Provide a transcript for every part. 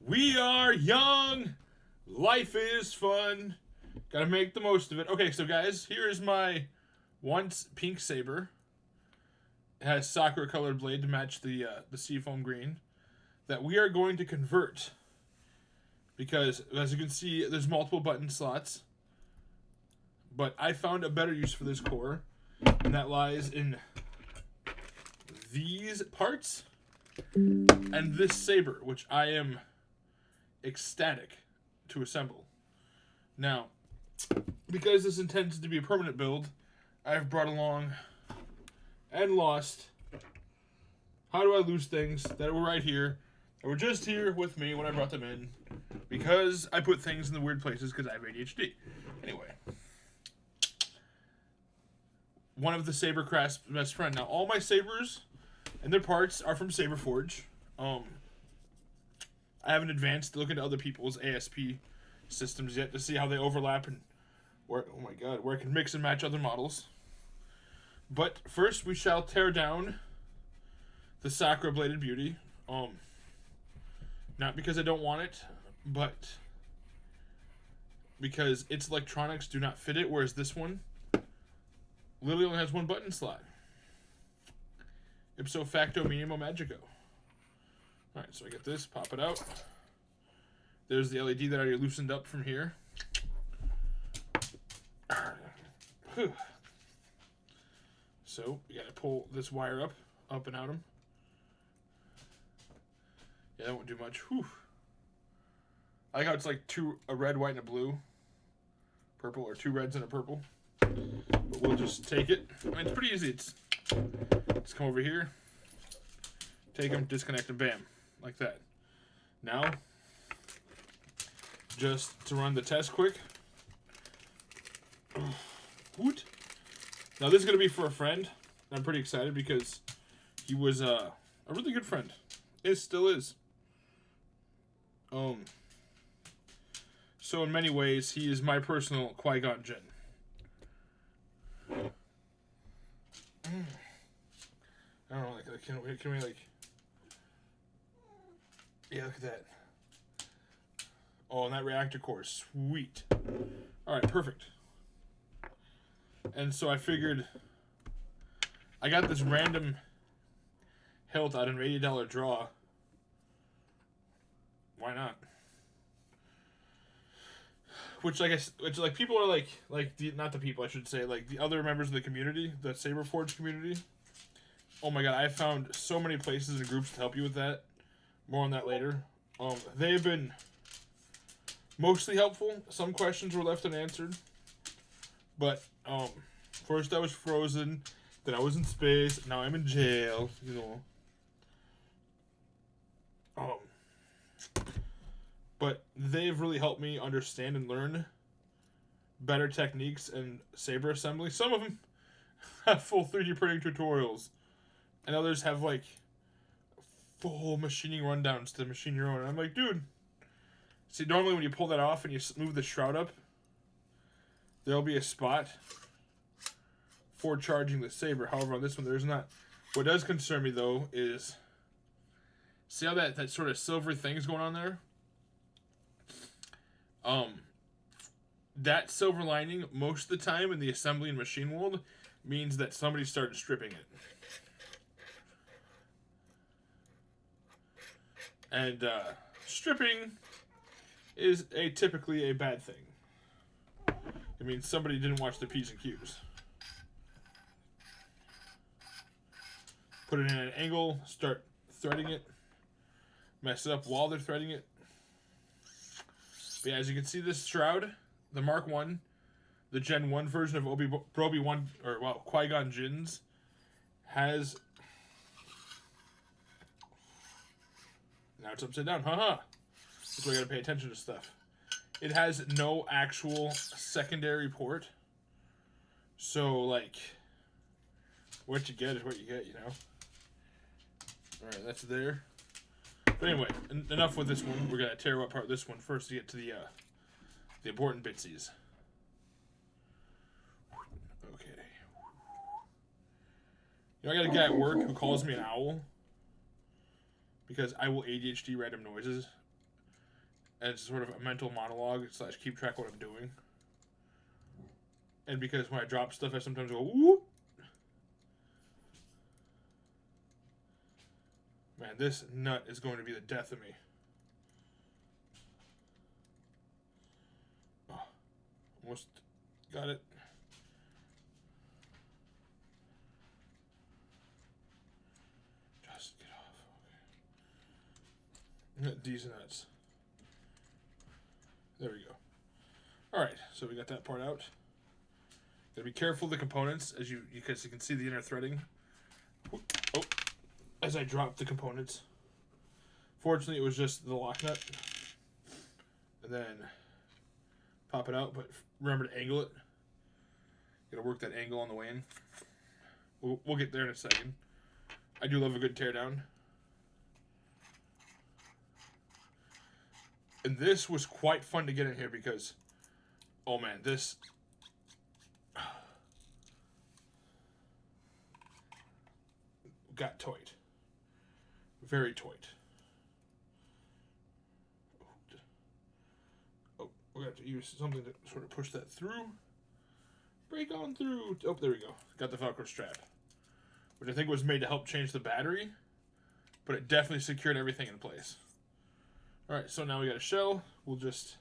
We are young. Life is fun. Gotta make the most of it. Okay, so guys, here is my once pink saber. It has sakura colored blade to match the seafoam green that we are going to convert because, as you can see, there's multiple button slots. But I found a better use for this core, and that lies in these parts and this saber, which I am ecstatic to assemble. Now, because this intends to be a permanent build, I've brought along and lost. How do I lose things that were right here, that were just here with me when I brought them in? Because I put things in the weird places because I have ADHD. Anyway. One of the Sabercraft's best friend. Now, all my sabers and their parts are from Saberforge. I haven't advanced to look into other people's ASP systems yet to see how they overlap and where, oh my god, where I can mix and match other models. But first, we shall tear down the Sakura Bladed Beauty. Not because I don't want it, but because its electronics do not fit it, whereas this one literally only has one button slot. Ipso facto minimo magico. Alright, so I get this, pop it out. There's the LED that I already loosened up from here. Whew. So, you gotta pull this wire up and out them. Yeah, that won't do much. Whew. I like how it's like a red, white, and a blue. Purple, or two reds and a purple. But we'll just take it. I mean, it's pretty easy. Just come over here, take them, disconnect them, bam, like that. Now, just to run the test quick. Woot. Now this is gonna be for a friend. I'm pretty excited because he was a really good friend. It still is. So in many ways, he is my personal Qui-Gon Jinn. I don't know, like, can we, like... Yeah, look at that. Oh, and that reactor core is sweet. Alright, perfect. And so I figured... I got this random hilt out of an $80 draw. Why not? Which people are not the people, I should say, like the other members of the community, the Saberforge community. Oh my god, I found so many places and groups to help you with that. More on that later. They've been mostly helpful. Some questions were left unanswered. But, first I was frozen, then I was in space, now I'm in jail, you know. But they've really helped me understand and learn better techniques in saber assembly. Some of them have full 3D printing tutorials, and others have like full machining rundowns to machine your own. And I'm like, dude, see, normally when you pull that off and you move the shroud up, there'll be a spot for charging the saber. However, on this one, there's not. What does concern me though is, see how that sort of silver thing's going on there? That silver lining, most of the time in the assembly and machine world, means that somebody started stripping it. And, stripping is typically a bad thing. It means somebody didn't watch the P's and Q's. Put it in an angle, start threading it, mess it up while they're threading it. But yeah, as you can see, this shroud, the Mark 1, the Gen 1 version of Qui-Gon Jinn's, has... Now it's upside down, haha. That's why you gotta pay attention to stuff. It has no actual secondary port. So, like, what you get is what you get, you know? Alright, that's there. But anyway, enough with this one. We're going to tear apart this one first to get to the important bitsies. Okay. You know, I got a guy at work who calls me an owl because I will ADHD random noises as sort of a mental monologue / keep track of what I'm doing. And because when I drop stuff, I sometimes go, whoop. Man, this nut is going to be the death of me. Oh, almost got it. Just get off. Okay. These nuts. There we go. Alright, so we got that part out. Gotta be careful of the components, because you can see the inner threading. Oh, as I drop the components. Fortunately, it was just the lock nut. And then pop it out, but remember to angle it. Gotta work that angle on the way in. We'll get there in a second. I do love a good teardown. And this was quite fun to get in here because, oh man, this... got tight. Very tight. Oh, we're going to have to use something to sort of push that through. Break on through. Oh, there we go. Got the Velcro strap. Which I think was made to help change the battery. But it definitely secured everything in place. Alright, so now we got a shell. We'll just...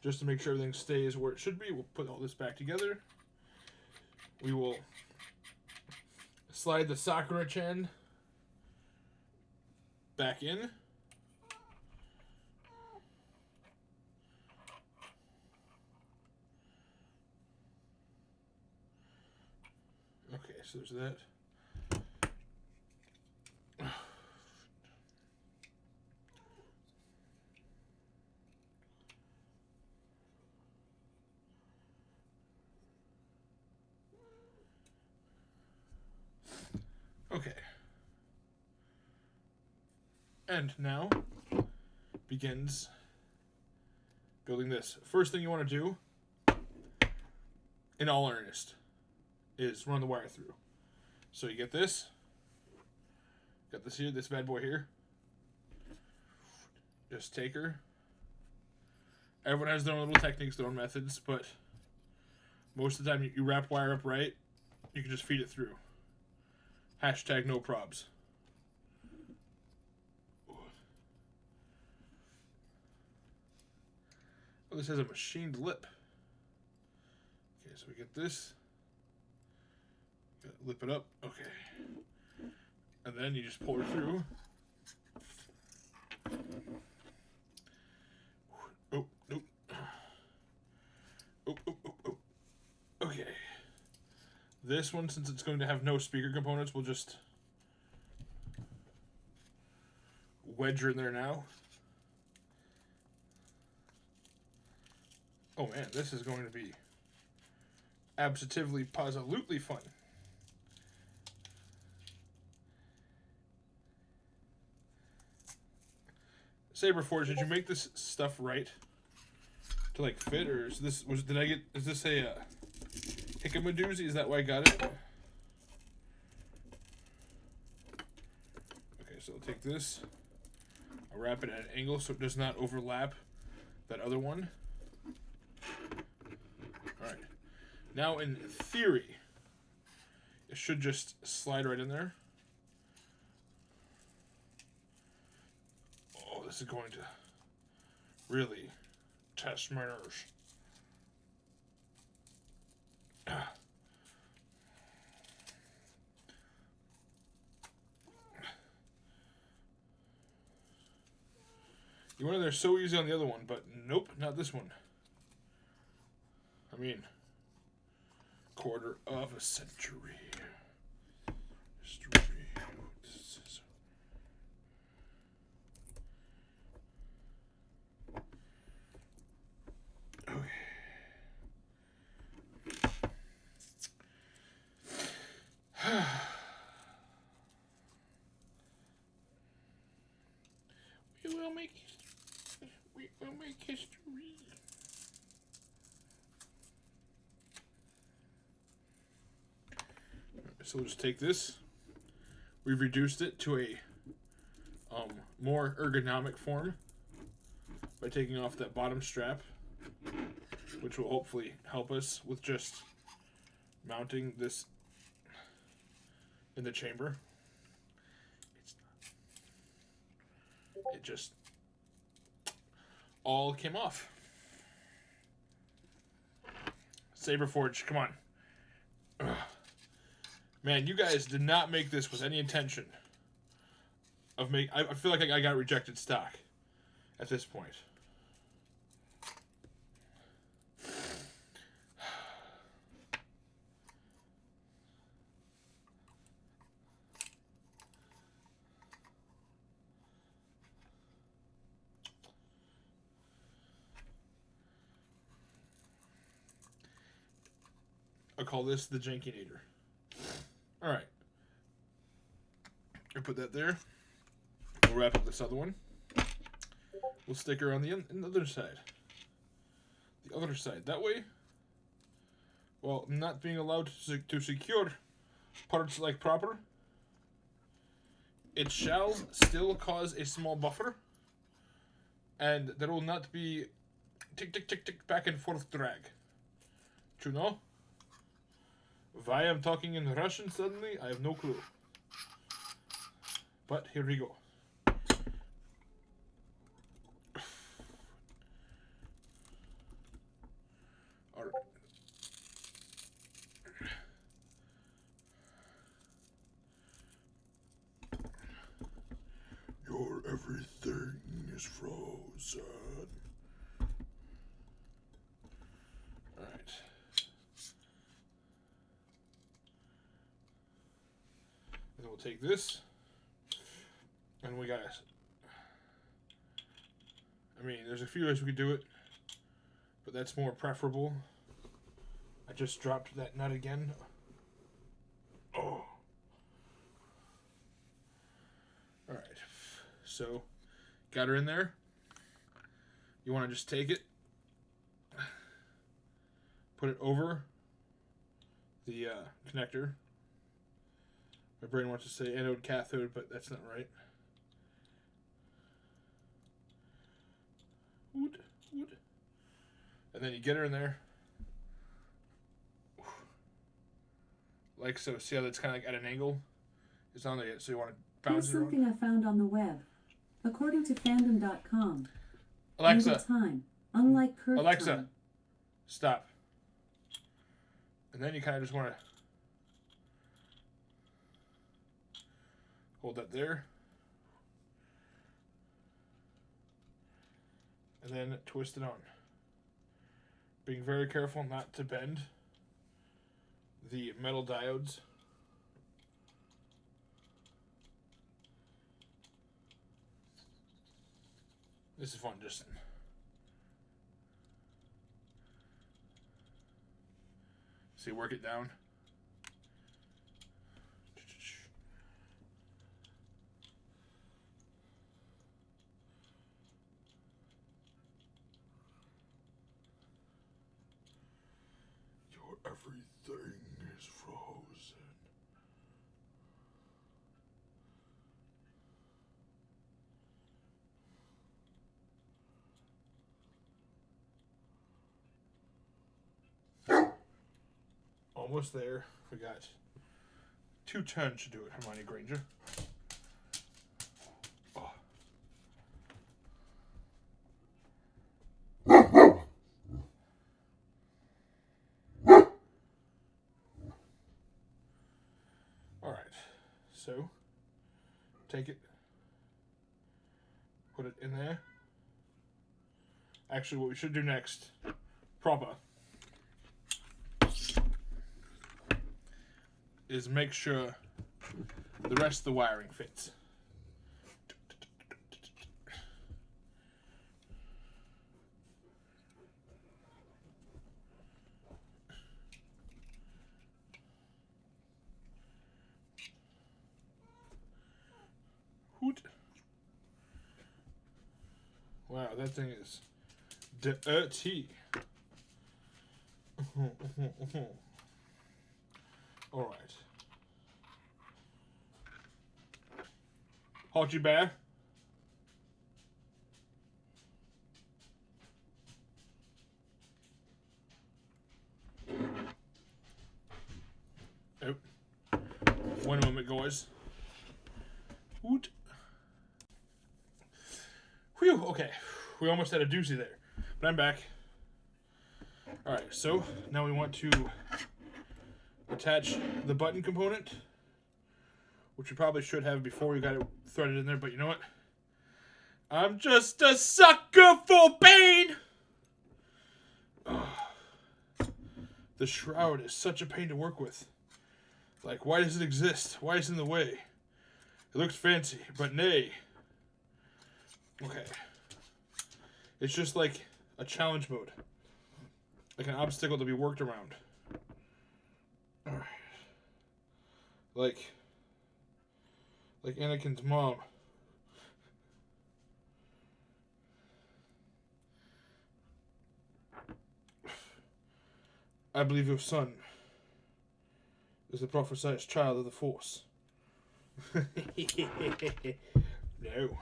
Just to make sure everything stays where it should be, we'll put all this back together. We will slide the socket wrench end back in. Okay, so there's that. Okay. And now begins building this. First thing you want to do, in all earnest, is run the wire through. So you get this. Got this here, this bad boy here. Just take her. Everyone has their own little techniques, their own methods, but most of the time you wrap wire up right, you can just feed it through. Hashtag no probs. Oh, this has a machined lip. Okay, so we get this. Lip it up. Okay. And then you just pull her through. Oh, nope. Oh, oh, oh, oh. Okay. This one, since it's going to have no speaker components, we'll just wedge her in there now. Oh man, this is going to be absolutely, positively fun. Saberforge, did you make this stuff right to like fit, or is this is this a hickamadoozy? Is that why I got it? Okay, so I'll take this. I'll wrap it at an angle so it does not overlap that other one. Alright. Now, in theory, it should just slide right in there. Oh, this is going to really test my nerves. You went in there so easy on the other one, but nope, not this one. I mean, quarter of a century. History. Okay. We will make history. We will make history. So we'll just take this. We've reduced it to a more ergonomic form by taking off that bottom strap, which will hopefully help us with just mounting this in the chamber. It just all came off. Saberforge, come on. Ugh. Man, you guys did not make this with any intention of I feel like I got rejected stock at this point. I'll call this the Jankinator. Alright. I'll put that there. We'll wrap up this other one. We'll stick her on the other side. The other side. That way, while not being allowed to secure parts like proper, it shall still cause a small buffer, and there will not be tick, tick, tick, tick, back and forth drag. Do you know? Why I'm talking in Russian suddenly, I have no clue. But here we go. Alright. Your everything is frozen. Alright. And then we'll take this. And we got, I mean, there's a few ways we could do it, but that's more preferable. I just dropped that nut again. Oh. Alright. So, got her in there. You want to just take it, put it over the connector. My brain wants to say anode cathode, but that's not right. Wood. And then you get her in there. Like so. See how that's kind of like at an angle? It's on there, so you want to bounce it around. Here's something I found on the web. According to fandom.com, Alexa. Time, unlike curve Alexa, time. stop. And then you kind of just want to hold that there. And then twist it on. Being very careful not to bend the metal diodes. This is fun, just see, work it down. Everything is frozen. Almost there. We got 2 turns to do it, Hermione Granger. Oh. So, take it, put it in there. Actually, what we should do next, proper, is make sure the rest of the wiring fits. Wow, that thing is dirty. Alright. Halt you back. Oh. One moment, guys. Woot. Whew, okay. We almost had a doozy there. But I'm back. Alright, so now we want to attach the button component, which we probably should have before we got it threaded in there, but you know what? I'm just a sucker for pain! Ugh. The shroud is such a pain to work with. Like, why does it exist? Why is it in the way? It looks fancy, but nay. Okay. It's just like a challenge mode. Like an obstacle to be worked around. Alright. Like Anakin's mom. I believe your son is the prophesied child of the Force. No.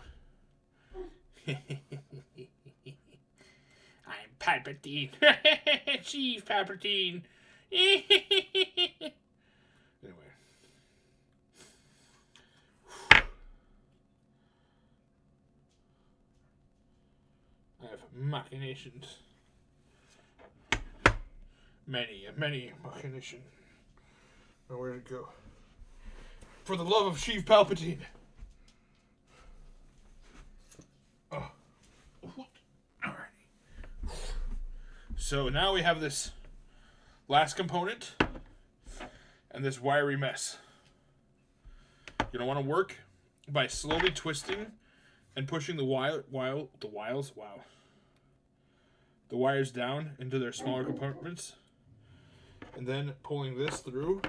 I'm Palpatine. Chief Palpatine. Anyway. I have machinations. Many machination. Now where did it go? For the love of Chief Palpatine. Oh. Alrighty. So now we have this last component and this wiry mess. You're gonna want to work by slowly twisting and pushing the wires down into their smaller compartments, and then pulling this through.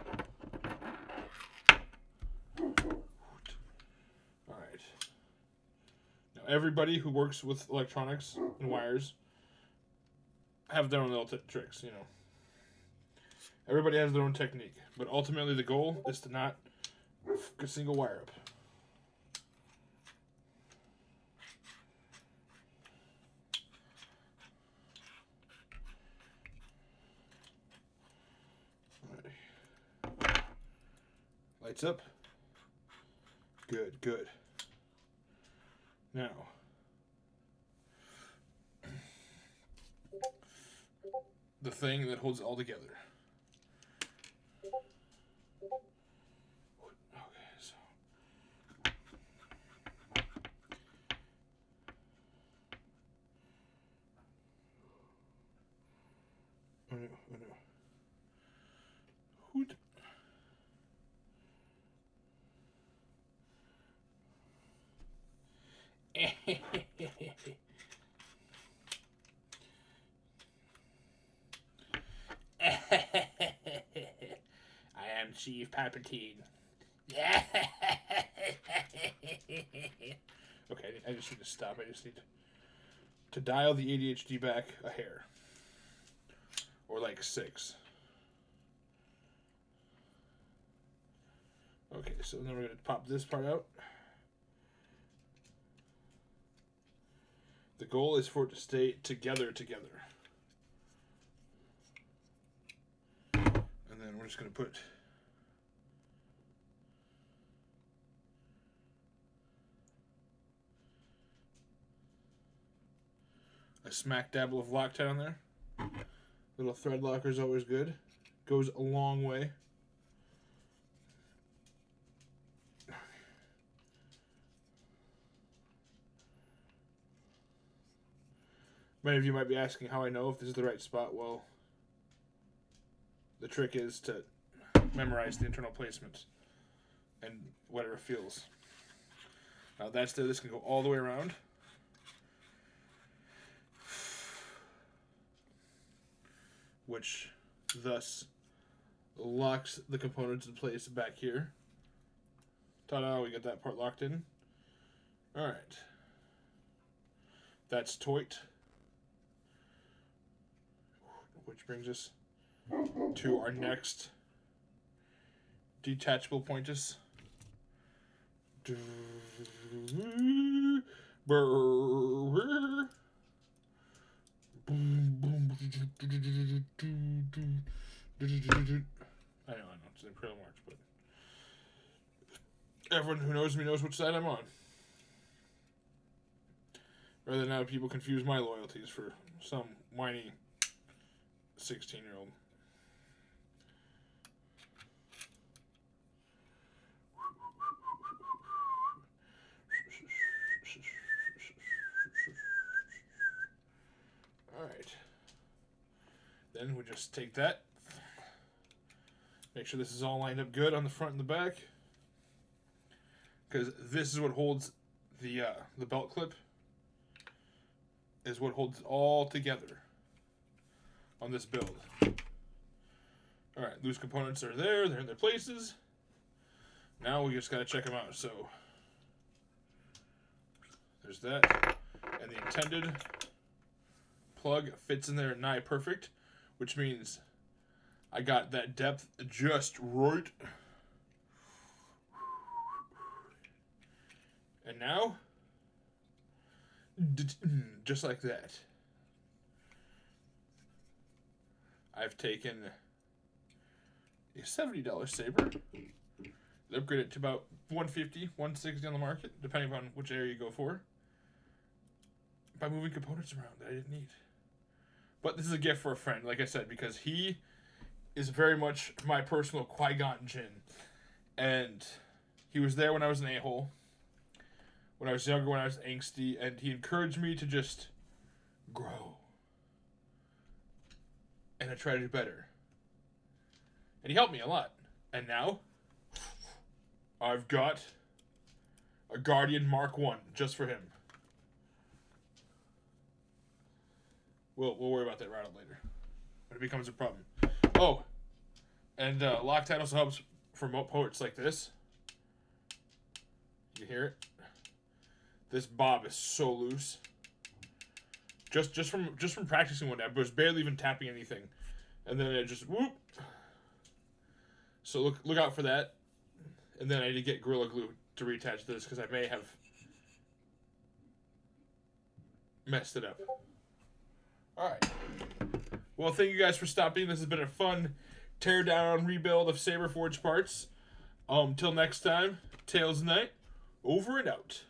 Alright. Now everybody who works with electronics and wires have their own little tricks, you know. Everybody has their own technique, but ultimately the goal is to not f a single wire up. Lights up. Good, good. Now, the thing that holds it all together. Okay, so. Oh no, oh no. Hoot. I am Chief Palpatine. Okay, I just need to stop. I just need to dial the ADHD back a hair. Or like 6. Okay, so then we're going to pop this part out. The goal is for it to stay together. And then we're just going to put a smack dabble of Loctite on there. Little thread locker is always good. Goes a long way. Many of you might be asking how I know if this is the right spot. Well, the trick is to memorize the internal placement and whatever feels. Now that's there. This can go all the way around. Which thus locks the components in place back here. Ta-da, we got that part locked in. Alright. That's toit. Which brings us to our next detachable pointus. I know, it's Imperial March, but everyone who knows me knows which side I'm on. Rather than have people confuse my loyalties for some whiny 16-year-old. Alright. Then we just take that. Make sure this is all lined up good on the front and the back. Because this is what holds the belt clip. Is what holds it all together on this build. Alright, loose components are there. They're in their places. Now we just got to check them out. So there's that. And the intended plug fits in there nigh perfect, which means I got that depth just right. And now, just like that, I've taken a $70 saber, upgrade it to about $150, $160 on the market, depending on which area you go for, by moving components around that I didn't need. But this is a gift for a friend, like I said, because he is very much my personal Qui-Gon Jinn. And he was there when I was an a-hole, when I was younger, when I was angsty, and he encouraged me to just grow. And I try to do better. And he helped me a lot. And now, I've got a Guardian Mark 1 just for him. We'll worry about that right out later when it becomes a problem. Oh, and Loctite also helps for poets like this. You hear it? This bob is so loose. Just from practicing one day, I was barely even tapping anything, and then it just whoop. So look out for that. And then I need to get Gorilla Glue to reattach this because I may have messed it up. Alright. Well, thank you guys for stopping. This has been a fun teardown rebuild of Saberforge parts. Till next time, Tails Knight, over and out.